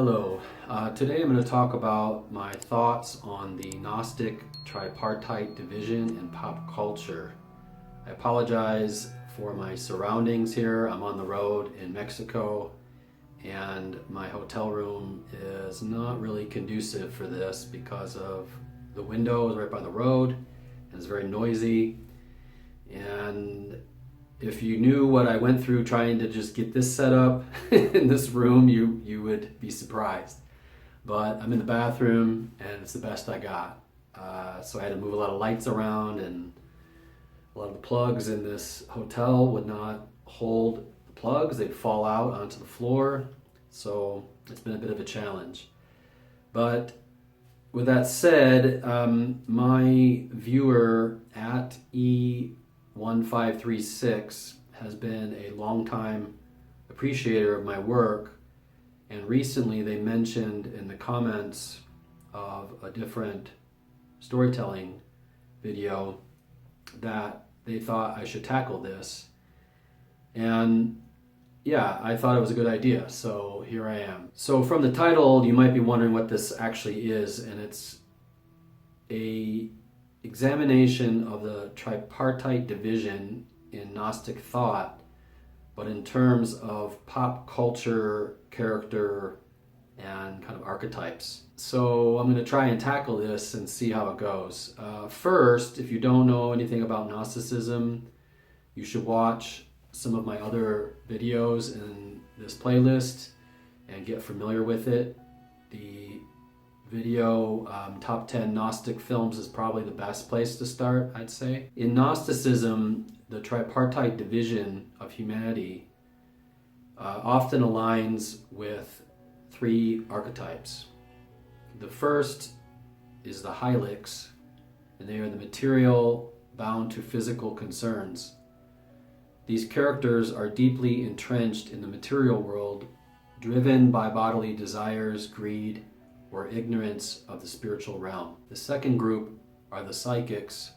Hello. Today I'm going to talk about my thoughts on the Gnostic tripartite division in pop culture. I apologize for my surroundings here. I'm on the road in Mexico and my hotel room is not really conducive for this because of the window is right by the road and it's very noisy. And if you knew what I went through trying to just get this set up in this room, you would be surprised. But I'm in the bathroom and it's the best I got. So I had to move a lot of lights around, and a lot of the plugs in this hotel would not hold the plugs. They'd fall out onto the floor. So it's been a bit of a challenge. But with that said, my viewer at E1536 has been a longtime appreciator of my work, and recently they mentioned in the comments of a different storytelling video that they thought I should tackle this, and yeah, I thought it was a good idea, so here I am. So from the title you might be wondering what this actually is, and it's a examination of the tripartite division in Gnostic thought, but in terms of pop culture, character, and kind of archetypes. So I'm going to try and tackle this and see how it goes. First, if you don't know anything about Gnosticism, you should watch some of my other videos in this playlist and get familiar with it. The video top 10 Gnostic films is probably the best place to start, I'd say. In Gnosticism, the tripartite division of humanity often aligns with three archetypes. The first is the hylics, and they are the material bound to physical concerns. These characters are deeply entrenched in the material world, driven by bodily desires, greed, or ignorance of the spiritual realm. The second group are the psychics.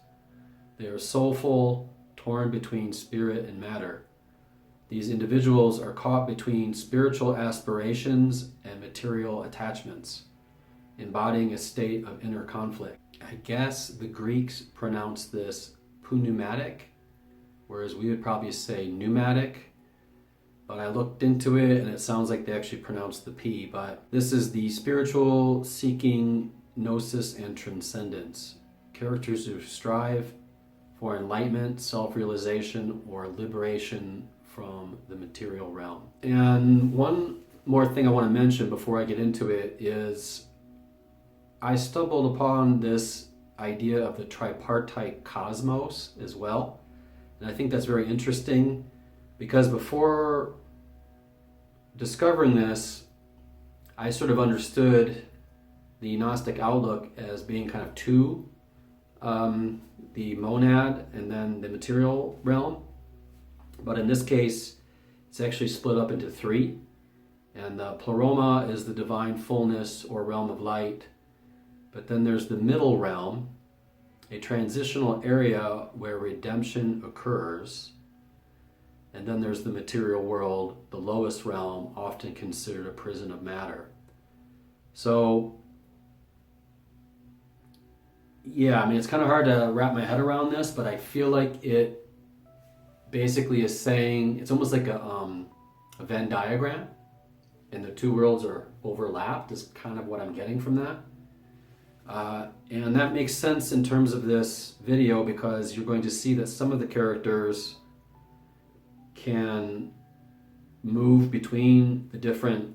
They are soulful, torn between spirit and matter. These individuals are caught between spiritual aspirations and material attachments, embodying a state of inner conflict. I guess the Greeks pronounce this pneumatic, whereas we would probably say pneumatic. But I looked into it and it sounds like they actually pronounce the P. But this is the spiritual seeking Gnosis and transcendence. Characters who strive for enlightenment, self-realization, or liberation from the material realm. And one more thing I want to mention before I get into it is I stumbled upon this idea of the tripartite cosmos as well. And I think that's very interesting, because before discovering this, I sort of understood the Gnostic outlook as being kind of two, the monad and then the material realm. But in this case, it's actually split up into three. And the pleroma is the divine fullness or realm of light. But then there's the middle realm, a transitional area where redemption occurs. And then there's the material world, the lowest realm, often considered a prison of matter. So, yeah, I mean, it's kind of hard to wrap my head around this, but I feel like it basically is saying, it's almost like a Venn diagram, and the two worlds are overlapped, is kind of what I'm getting from that. And that makes sense in terms of this video, because you're going to see that some of the characters can move between the different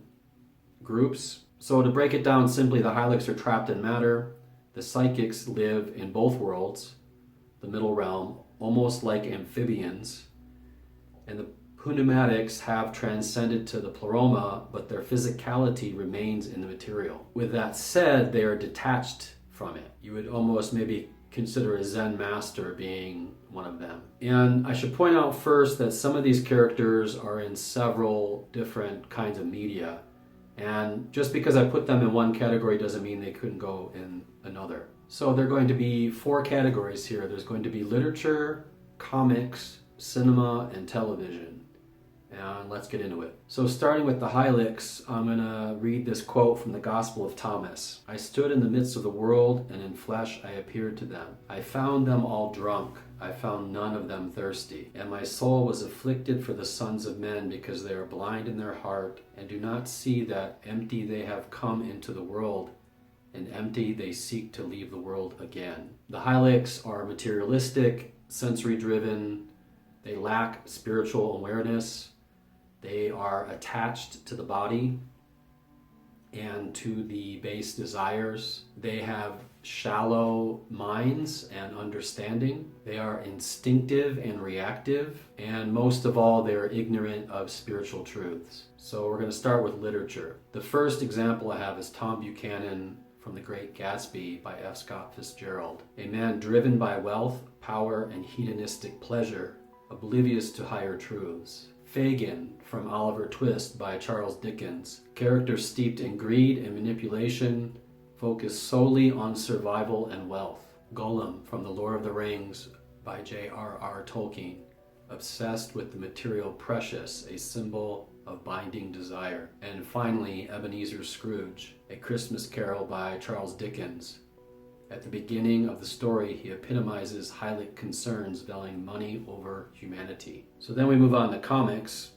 groups. So to break it down simply, the hylics are trapped in matter. The psychics live in both worlds, the middle realm, almost like amphibians. And the pneumatics have transcended to the pleroma, but their physicality remains in the material. With that said, they are detached from it. You would almost maybe consider a Zen master being one of them. And I should point out first that some of these characters are in several different kinds of media. And just because I put them in one category doesn't mean they couldn't go in another. So there are going to be four categories here. There's going to be literature, comics, cinema, and television. And let's get into it. So starting with the Hylics, I'm going to read this quote from the Gospel of Thomas. I stood in the midst of the world, and in flesh I appeared to them. I found them all drunk. I found none of them thirsty. And my soul was afflicted for the sons of men, because they are blind in their heart, and do not see that empty they have come into the world, and empty they seek to leave the world again. The Hylics are materialistic, sensory-driven. They lack spiritual awareness. They are attached to the body and to the base desires. They have shallow minds and understanding. They are instinctive and reactive. And most of all, they're ignorant of spiritual truths. So we're going to start with literature. The first example I have is Tom Buchanan from The Great Gatsby by F. Scott Fitzgerald. A man driven by wealth, power, and hedonistic pleasure, oblivious to higher truths. Fagin from Oliver Twist by Charles Dickens. Characters steeped in greed and manipulation, focused solely on survival and wealth. Gollum from The Lord of the Rings by J.R.R. Tolkien. Obsessed with the material precious, a symbol of binding desire. And finally, Ebenezer Scrooge, A Christmas Carol by Charles Dickens. At the beginning of the story, he epitomizes hylic concerns valuing money over humanity. So then we move on to comics.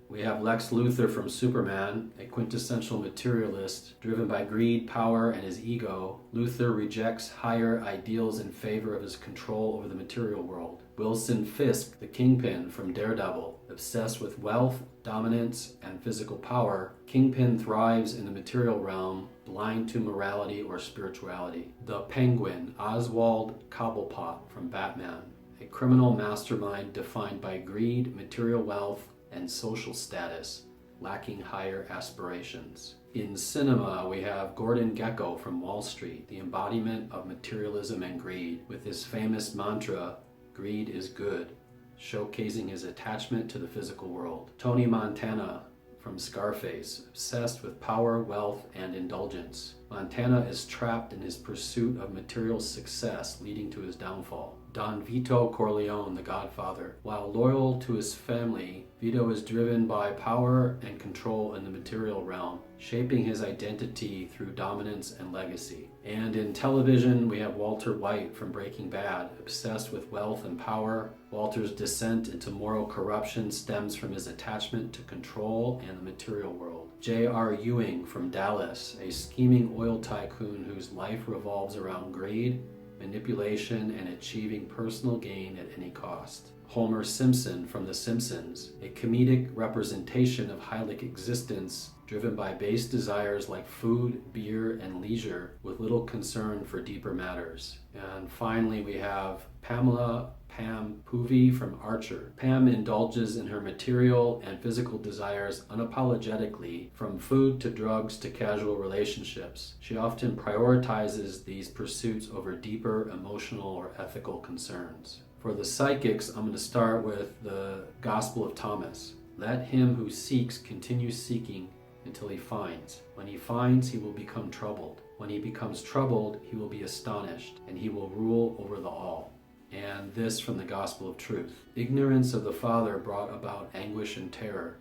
We have Lex Luthor from Superman, a quintessential materialist driven by greed, power, and his ego. Luthor rejects higher ideals in favor of his control over the material world. Wilson Fisk, the Kingpin from Daredevil, obsessed with wealth, dominance, and physical power. Kingpin thrives in the material realm, blind to morality or spirituality. The Penguin, Oswald Cobblepot from Batman, a criminal mastermind defined by greed, material wealth, and social status, lacking higher aspirations. In cinema, we have Gordon Gekko from Wall Street, the embodiment of materialism and greed, with his famous mantra, "Greed is good," showcasing his attachment to the physical world. Tony Montana from Scarface, obsessed with power, wealth, and indulgence. Montana is trapped in his pursuit of material success, leading to his downfall. Don Vito Corleone, the Godfather. While loyal to his family, Vito is driven by power and control in the material realm, shaping his identity through dominance and legacy. And in television, we have Walter White from Breaking Bad, obsessed with wealth and power. Walter's descent into moral corruption stems from his attachment to control and the material world. J.R. Ewing from Dallas, a scheming oil tycoon whose life revolves around greed, manipulation, and achieving personal gain at any cost. Homer Simpson from The Simpsons, a comedic representation of hylic existence driven by base desires like food, beer, and leisure, with little concern for deeper matters. And finally, we have Pam Poovey from Archer. Pam indulges in her material and physical desires unapologetically, from food to drugs to casual relationships. She often prioritizes these pursuits over deeper emotional or ethical concerns. For the psychics, I'm going to start with the Gospel of Thomas. Let him who seeks continue seeking until he finds. When he finds, he will become troubled. When he becomes troubled, he will be astonished, and he will rule over the all. And this from the Gospel of Truth. Ignorance of the Father brought about anguish and terror,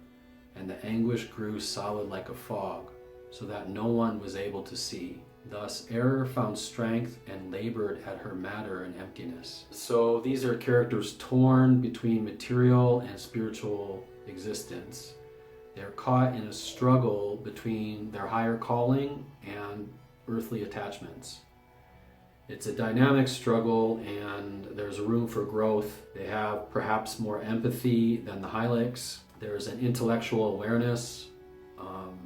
and the anguish grew solid like a fog, so that no one was able to see. Thus error found strength and labored at her matter and emptiness. So these are characters torn between material and spiritual existence. They're caught in a struggle between their higher calling and earthly attachments. It's a dynamic struggle, and there's room for growth. They have perhaps more empathy than the Hylics. There's an intellectual awareness,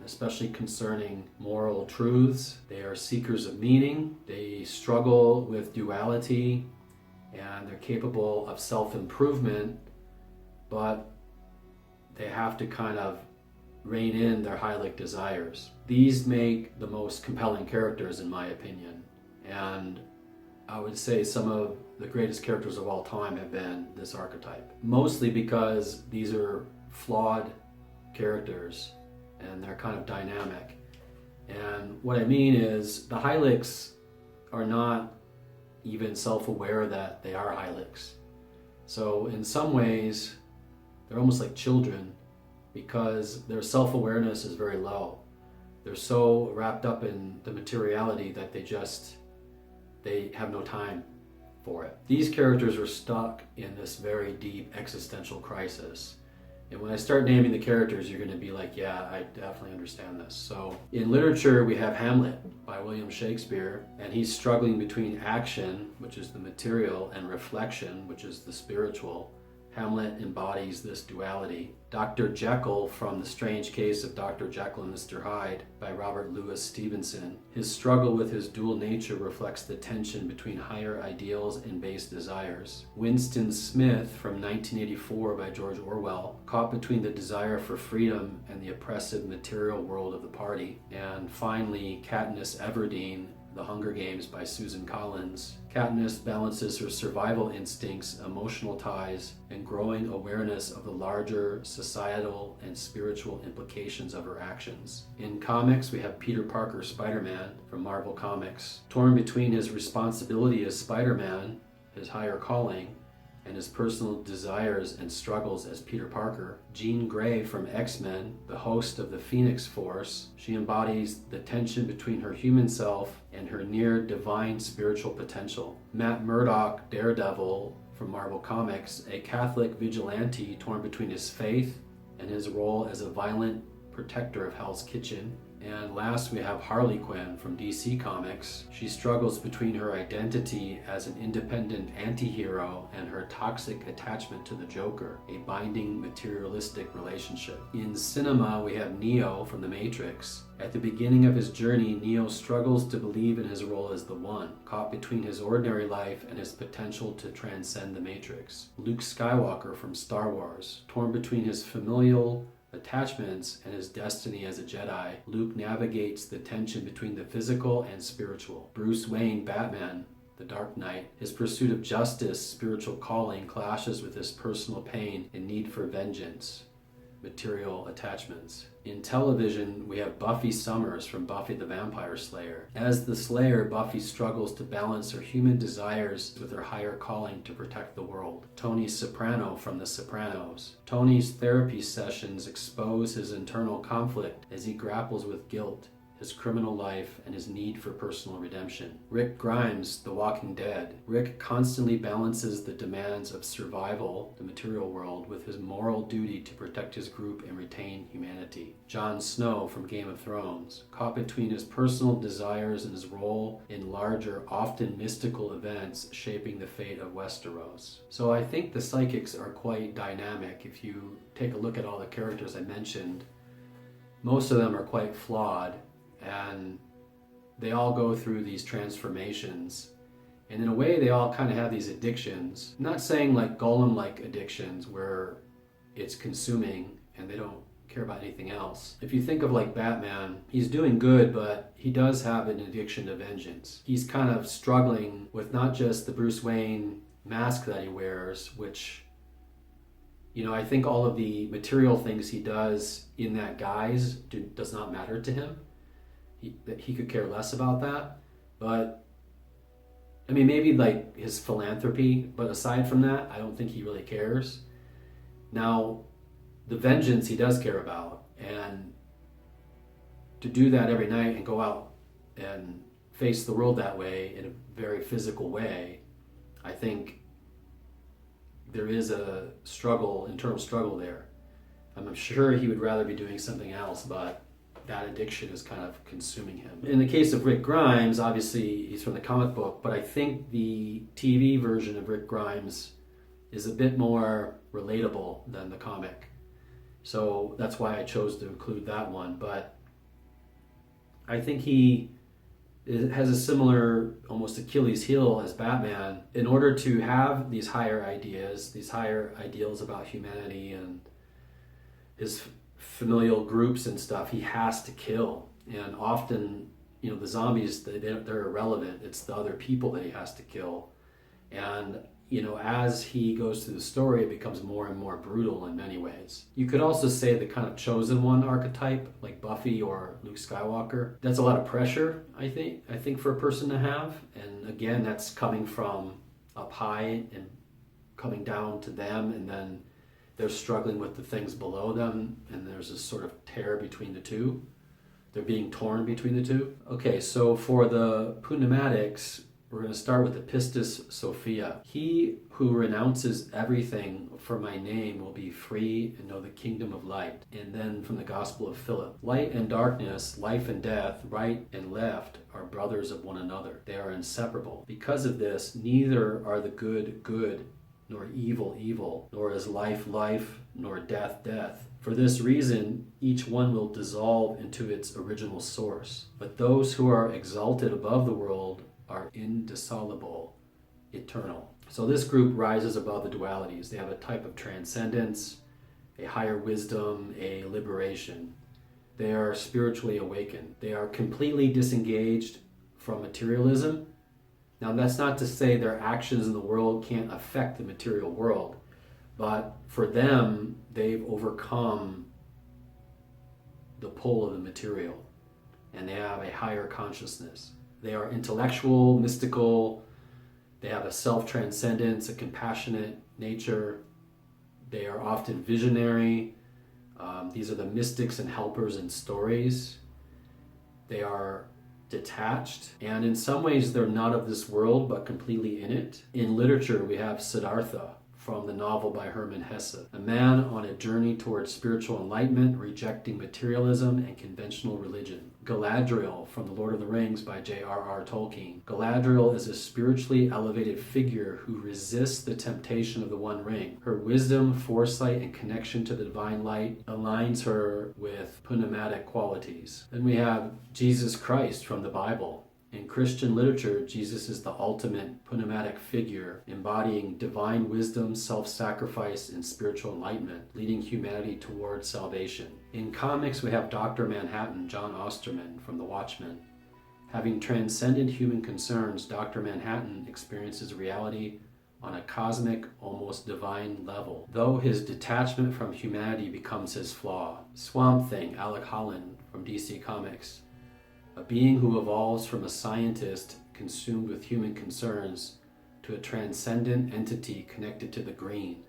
especially concerning moral truths. They are seekers of meaning. They struggle with duality, and they're capable of self-improvement, but they have to kind of rein in their hylic desires. These make the most compelling characters, in my opinion. And I would say some of the greatest characters of all time have been this archetype. Mostly because these are flawed characters and they're kind of dynamic. And what I mean is the hylics are not even self-aware that they are hylics. So in some ways, they're almost like children because their self-awareness is very low. They're so wrapped up in the materiality that they have no time for it. These characters are stuck in this very deep existential crisis. And when I start naming the characters, you're going to be like, yeah, I definitely understand this. So in literature, we have Hamlet by William Shakespeare, and he's struggling between action, which is the material, and reflection, which is the spiritual. Hamlet embodies this duality. Dr. Jekyll from The Strange Case of Dr. Jekyll and Mr. Hyde by Robert Louis Stevenson. His struggle with his dual nature reflects the tension between higher ideals and base desires. Winston Smith from 1984 by George Orwell, caught between the desire for freedom and the oppressive material world of the party. And finally, Katniss Everdeen, The Hunger Games by Susan Collins. Katniss balances her survival instincts, emotional ties, and growing awareness of the larger societal and spiritual implications of her actions. In comics, we have Peter Parker Spider-Man from Marvel Comics. Torn between his responsibility as Spider-Man, his higher calling, and his personal desires and struggles as Peter Parker. Jean Grey from X-Men, the host of the Phoenix Force. She embodies the tension between her human self and her near divine spiritual potential. Matt Murdock, Daredevil from Marvel Comics, a Catholic vigilante torn between his faith and his role as a violent protector of Hell's Kitchen. And last, we have Harley Quinn from DC Comics. She struggles between her identity as an independent anti-hero and her toxic attachment to the Joker, a binding materialistic relationship. In cinema, we have Neo from The Matrix. At the beginning of his journey, Neo struggles to believe in his role as the One, caught between his ordinary life and his potential to transcend the Matrix. Luke Skywalker from Star Wars, torn between his familial attachments and his destiny as a Jedi, Luke navigates the tension between the physical and spiritual. Bruce Wayne, Batman, The Dark Knight, his pursuit of justice, spiritual calling, clashes with his personal pain and need for vengeance, material attachments. In television, we have Buffy Summers from Buffy the Vampire Slayer. As the Slayer, Buffy struggles to balance her human desires with her higher calling to protect the world. Tony Soprano from The Sopranos. Tony's therapy sessions expose his internal conflict as he grapples with guilt, his criminal life, and his need for personal redemption. Rick Grimes, The Walking Dead. Rick constantly balances the demands of survival, the material world, with his moral duty to protect his group and retain humanity. Jon Snow from Game of Thrones. Caught between his personal desires and his role in larger, often mystical events shaping the fate of Westeros. So I think the psychics are quite dynamic. If you take a look at all the characters I mentioned, most of them are quite flawed, and they all go through these transformations, and in a way they all kind of have these addictions. I'm not saying like Golem-like addictions where it's consuming and they don't care about anything else. If you think of like Batman, he's doing good, but he does have an addiction to vengeance. He's kind of struggling with not just the Bruce Wayne mask that he wears, which, you know, I think all of the material things he does in that guise does not matter to him. He could care less about that. But I mean, maybe like his philanthropy, but aside from that, I don't think he really cares. Now, the vengeance he does care about, and to do that every night and go out and face the world that way in a very physical way, I think there is a struggle, internal struggle there. I'm sure he would rather be doing something else, but that addiction is kind of consuming him. In the case of Rick Grimes, obviously he's from the comic book, but I think the TV version of Rick Grimes is a bit more relatable than the comic. So that's why I chose to include that one. But I think he has a similar, almost Achilles heel as Batman. In order to have these higher ideas, these higher ideals about humanity and his familial groups and stuff, he has to kill. And often, you know, the zombies, they're irrelevant. It's the other people that he has to kill. And, you know, as he goes through the story, it becomes more and more brutal in many ways. You could also say the kind of chosen one archetype, like Buffy or Luke Skywalker. That's a lot of pressure, I think for a person to have. And again, that's coming from up high and coming down to them, and then they're struggling with the things below them, and there's this sort of tear between the two. They're being torn between the two. Okay, so for the pneumatics, we're going to start with the Pistis Sophia. He who renounces everything for my name will be free and know the kingdom of light. And then from the Gospel of Philip, light and darkness, life and death, right and left are brothers of one another. They are inseparable. Because of this, neither are the good good, nor evil evil, nor is life life, nor death death. For this reason, each one will dissolve into its original source. But those who are exalted above the world are indissoluble, eternal. So this group rises above the dualities. They have a type of transcendence, a higher wisdom, a liberation. They are spiritually awakened. They are completely disengaged from materialism. Now that's not to say their actions in the world can't affect the material world, but for them, they've overcome the pull of the material, and they have a higher consciousness. They are intellectual, mystical. They have a self-transcendence, a compassionate nature. They are often visionary. These are the mystics and helpers in stories. They are detached, and in some ways they're not of this world, but completely in it. In literature, we have Siddhartha from the novel by Hermann Hesse, a man on a journey towards spiritual enlightenment, rejecting materialism and conventional religion. Galadriel from The Lord of the Rings by J.R.R. Tolkien. Galadriel is a spiritually elevated figure who resists the temptation of the One Ring. Her wisdom, foresight, and connection to the divine light aligns her with pneumatic qualities. Then we have Jesus Christ from the Bible. In Christian literature, Jesus is the ultimate pneumatic figure, embodying divine wisdom, self-sacrifice, and spiritual enlightenment, leading humanity towards salvation. In comics, we have Dr. Manhattan, John Osterman from The Watchmen. Having transcended human concerns, Dr. Manhattan experiences reality on a cosmic, almost divine level, though his detachment from humanity becomes his flaw. Swamp Thing, Alec Holland from DC Comics. A being who evolves from a scientist consumed with human concerns to a transcendent entity connected to the green,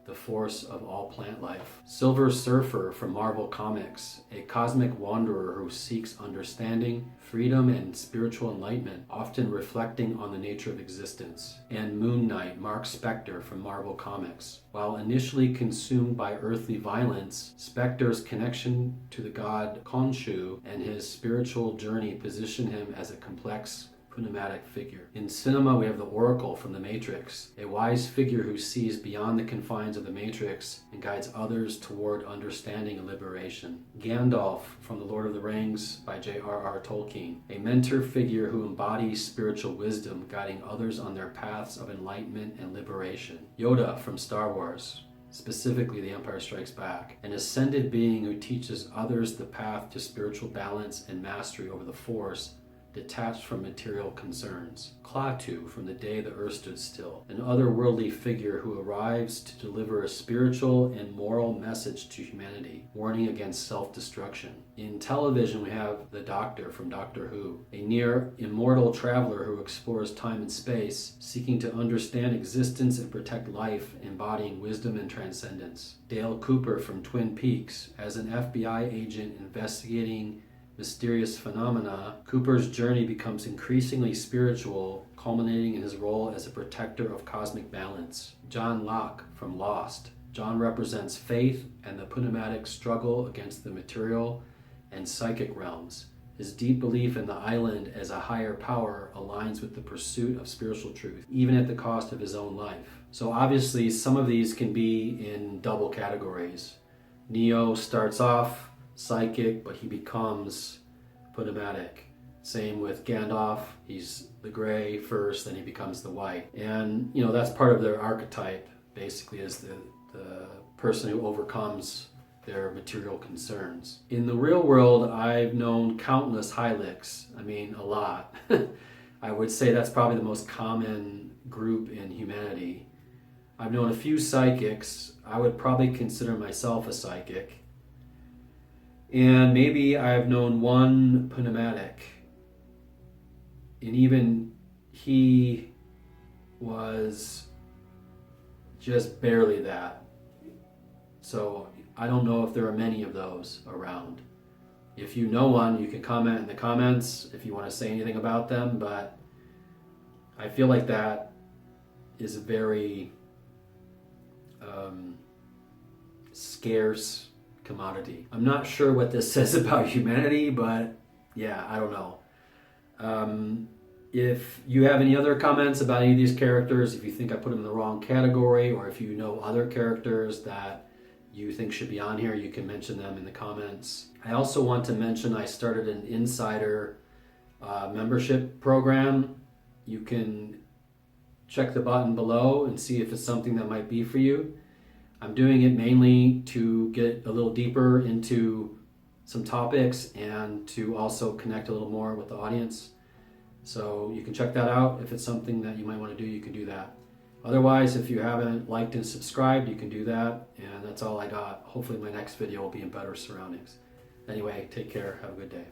the force of all plant life. Silver Surfer from Marvel Comics, a cosmic wanderer who seeks understanding, freedom, and spiritual enlightenment, often reflecting on the nature of existence. And Moon Knight, Mark Spector from Marvel Comics. While initially consumed by earthly violence, Spector's connection to the god Khonshu and his spiritual journey position him as a complex pneumatic figure. In cinema, we have the Oracle from The Matrix, a wise figure who sees beyond the confines of the Matrix and guides others toward understanding and liberation. Gandalf from The Lord of the Rings by J.R.R. Tolkien, a mentor figure who embodies spiritual wisdom, guiding others on their paths of enlightenment and liberation. Yoda from Star Wars, specifically The Empire Strikes Back, an ascended being who teaches others the path to spiritual balance and mastery over the Force, detached from material concerns. Klaatu from The Day the Earth Stood Still, an otherworldly figure who arrives to deliver a spiritual and moral message to humanity, warning against self-destruction. In television, we have the Doctor from Doctor Who, a near immortal traveler who explores time and space, seeking to understand existence and protect life, embodying wisdom and transcendence. Dale Cooper from Twin Peaks, as an FBI agent investigating mysterious phenomena, Cooper's journey becomes increasingly spiritual, culminating in his role as a protector of cosmic balance. John Locke from Lost. John represents faith and the pneumatic struggle against the material and psychic realms. His deep belief in the island as a higher power aligns with the pursuit of spiritual truth, even at the cost of his own life. So obviously some of these can be in double categories. Neo starts off psychic, but he becomes pneumatic. Same with Gandalf. He's the gray first, then he becomes the white. And, that's part of their archetype, basically, is the person who overcomes their material concerns. In the real world, I've known countless hylics. A lot. I would say that's probably the most common group in humanity. I've known a few psychics. I would probably consider myself a psychic. And maybe I've known one pneumatic, and even he was just barely that. So I don't know if there are many of those around. If you know one, you can comment in the comments if you want to say anything about them, but I feel like that is a very scarce commodity. I'm not sure what this says about humanity, but yeah, I don't know. If you have any other comments about any of these characters, if you think I put them in the wrong category, or if you know other characters that you think should be on here, you can mention them in the comments. I also want to mention I started an insider membership program. You can check the button below and see if it's something that might be for you. I'm doing it mainly to get a little deeper into some topics and to also connect a little more with the audience. So you can check that out. If it's something that you might want to do, you can do that. Otherwise, if you haven't liked and subscribed, you can do that. And that's all I got. Hopefully my next video will be in better surroundings. Anyway, take care. Have a good day.